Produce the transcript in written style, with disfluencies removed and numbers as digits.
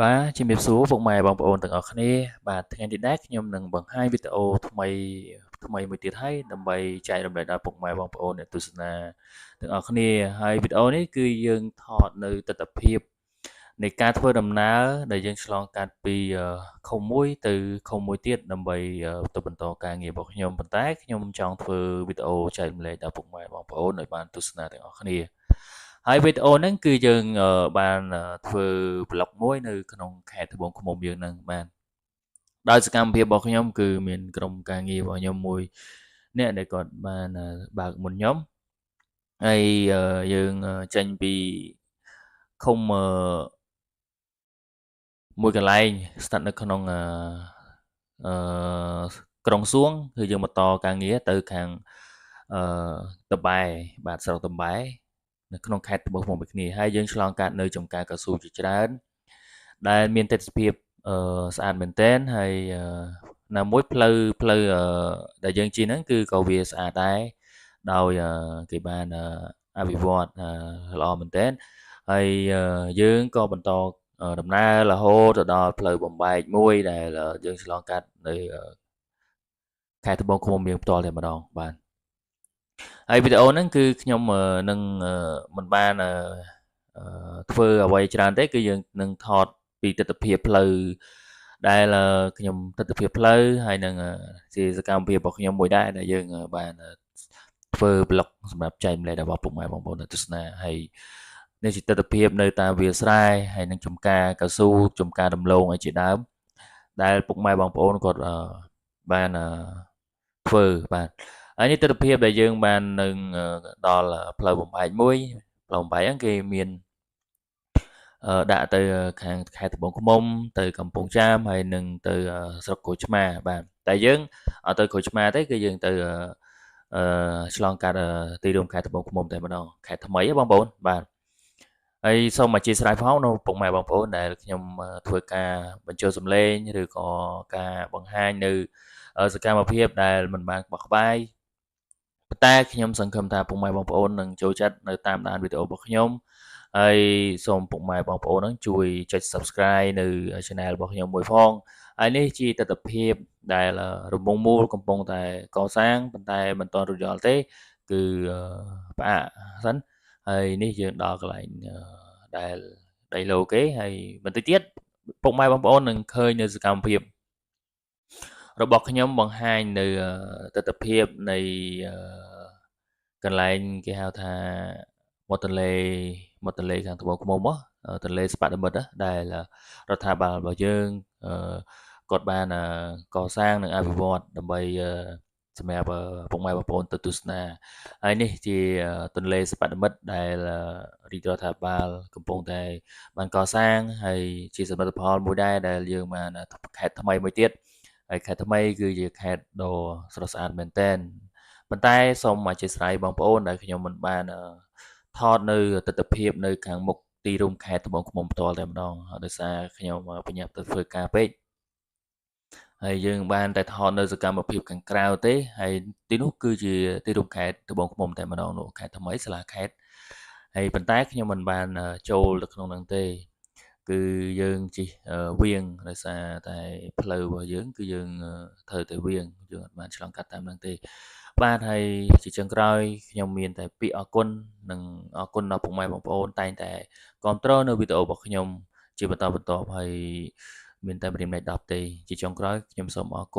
បាទជំរាបសួរពុកម៉ែបងប្អូនទាំងអស់គ្នាបាទថ្ងៃនេះដែរខ្ញុំនឹងបង្ហាញវីដេអូថ្មីមួយទៀតហើយដើម្បីចែករំលែកដល់ពុកម៉ែបងប្អូនអ្នកទស្សនាទាំងអស់គ្នាហើយវីដេអូនេះគឺយើងថតនៅទស្សនវិជ្ជានៃការធ្វើដំណើរដែលយើងឆ្លងកាត់ពីឃុំមួយទៅឃុំមួយទៀតដើម្បីទៅបន្តការងាររបស់ខ្ញុំប៉ុន្តែខ្ញុំចង់ធ្វើវីដេអូចែករំលែកដល់ពុកម៉ែបងប្អូនឲ្យបានទស្សនាទាំងអស់គ្នាហើយវីដេអូហ្នឹងគឺយើងបានធ្វើ vlog មួយនៅក្នុងខេត្តត្បូងឃ្មុំយើងហ្នឹងបាទដោយសកម្មភាពរបស់ខ្ញុំគឺមានក្រុមការងាររបស់ខ្ញុំមួយអ្នកដែលគាត់បានបើកមុនខ្ញុំហើយយើងចេញពីឃុំមួយកន្លែងស្ថិតនៅក្នុងអឺក្រុងសួងគឺយើងបន្តការងារទៅខាងតាបែបាទស្រុកតាបែនៅក្នុងខេត្តត្បូងឃ្មុំដូចគ្នាហើយយើងឆ្លងកាត់នៅចំការកៅស៊ូជាច្រើនដែលមានទិដ្ឋភាពស្អាតមែនទែនហើយណាមួយផ្លូវដែលយើងជិះហ្នឹងគឺក៏វាស្អាតដែរដោយគេបានអភិវឌ្ឍល្អមែនទែនហើយយើងក៏បន្តដំណើររហូតទៅដល់ផ្លូវបំបែកមួយដែលយើងឆ្លងកាត់នៅខេត្តត្បូងឃ្មុំយើងផ្ទាល់តែម្ដងបាទហើយវីដេអូហ្នឹងគឺខ្ញុំនឹងមិនបានធ្វើអ្វីច្រើនទេគឺយើងនឹងថតពីទស្សនវិជ្ជាផ្លូវដែលខ្ញុំទស្សនវិជ្ជាផ្លូវហើយនឹងជាសកម្មភាពរបស់ខ្ញុំមួយដែរដែលយើងបានធ្វើ blog សម្រាប់ចែកម្លែកដល់ពុកម៉ែបងប្អូនទស្សនាហើយនេះជាទស្សនវិជ្ជានៅតាមវាលស្រែហើយនឹងចំការកៅស៊ូចំការដំឡូងឲ្យជាដើមដែលពុកម៉ែបងប្អូនគាត់បានធ្វើបាទហើយនេះទស្សនវិជ្ជាដែលយើងបាននឹងដល់ផ្លូវបំបែកមួយផ្លូវបំបែកហ្នឹងគេមានដាក់ទៅខាងខេត្តត្បូងឃ្មុំទៅកំពង់ចាមហើយនឹងទៅស្រុកក្រូចឆ្មាបាទតែយើងអត់ទៅក្រូចឆ្មាទេគឺយើងទៅឆ្លងកាត់ទីរួមខេត្តត្បូងឃ្មុំតែម្ដងខេត្តថ្មីបងប្អូនបាទហើយសូមអធិស្ឋានផងនៅពុកម៉ែបងប្អូនដែលខ្ញុំធ្វើការបញ្ចូលសំឡេងឬក៏ការបង្ហាញនៅសកម្មភាពដែលមិនបានក្បោះក្បាយប៉ុន្តែខ្ញុំសង្ឃឹមថាពុកម៉ែបងប្អូននឹងចូលចិត្តនៅតាមដានវីដេអូរបស់ខ្ញុំហើយសូមពុកម៉ែបងប្អូនហ្នឹងជួយចុច Subscribe នៅ Channel របស់ខ្ញុំមួយផងហើយនេះជាទស្សនវិជ្ជាដែលរង្វង់មូលកំពុងតែកសាងប៉ុន្តែមិនទាន់រួចរាល់ទេគឺផ្អាកសិនហើយនេះយើងដល់កន្លែងដែលដីឡូគេហើយបន្តិចទៀតពុកម៉ែបងប្អូននឹងឃើញនៅសកម្មភាពរបស់ខ្ញុំបង្ហាញនៅទស្សនវិជ្ជានៃកន្លែងគេហៅថាមាត់ទន្លេខាងត្បូងឃ្មុំទន្លេស្ប៉ាតមិត្តដែលរដ្ឋាភិបាលរបស់យើងគាត់បានកសាងនិងអភិវឌ្ឍដើម្បីសម្រាប់ពុកម៉ែបងប្អូនទៅទស្សនាហើយនេះជាទន្លេស្ប៉ាតមិត្តដែលរាជរដ្ឋាភិបាលកំពុងតែបានកសាងហើយជាសមិទ្ធផលមួយដែរដែលយើងបានខេត្តថ្មីមួយទៀតហើយខេត្តថ្មីគឺជាខេត្តដ៏ស្រស់ស្អាតមែនទែនប៉ុន្តែសូមអធិស្ឋានបងប្អូនដែលខ្ញុំមិនបានថតនៅទស្សនវិជ្ជានៅខាងមុខទីរួមខេត្តត្បូងឃ្មុំផ្ទាល់តែម្ដងដោយសារខ្ញុំបញ្ញាប់ទៅធ្វើការពេកហើយយើងបានតែថតនៅសកម្មភាពខាងក្រៅទេហើយទីនោះគឺជាទីរួមខេត្តត្បូងឃ្មុំតែម្ដងនោះខេត្តថ្មីសាលាខេត្តហើយប៉ុន្តែខ្ញុំមិនបានចូលទៅក្នុងហ្នឹងទេគឺយើងជិះវៀងដោយសារតែផ្លូវរបស់យើងគឺយើងត្រូវតែវៀងយើងអត់បានឆ្លងកាត់តាមហ្នឹងទេបាទហើយជាចុងក្រោយខ្ញុំមានតែពាក្យអរគុណនិងអរគុណដល់ពុកម៉ែបងប្អូនតែងតែគាំទ្រនៅវីដេអូរបស់ខ្ញុំជាបន្តបន្ទាប់ហើយមានតែម្រាមដៃ10ទេជាចុងក្រោយខ្ញុំសូមអរគុណ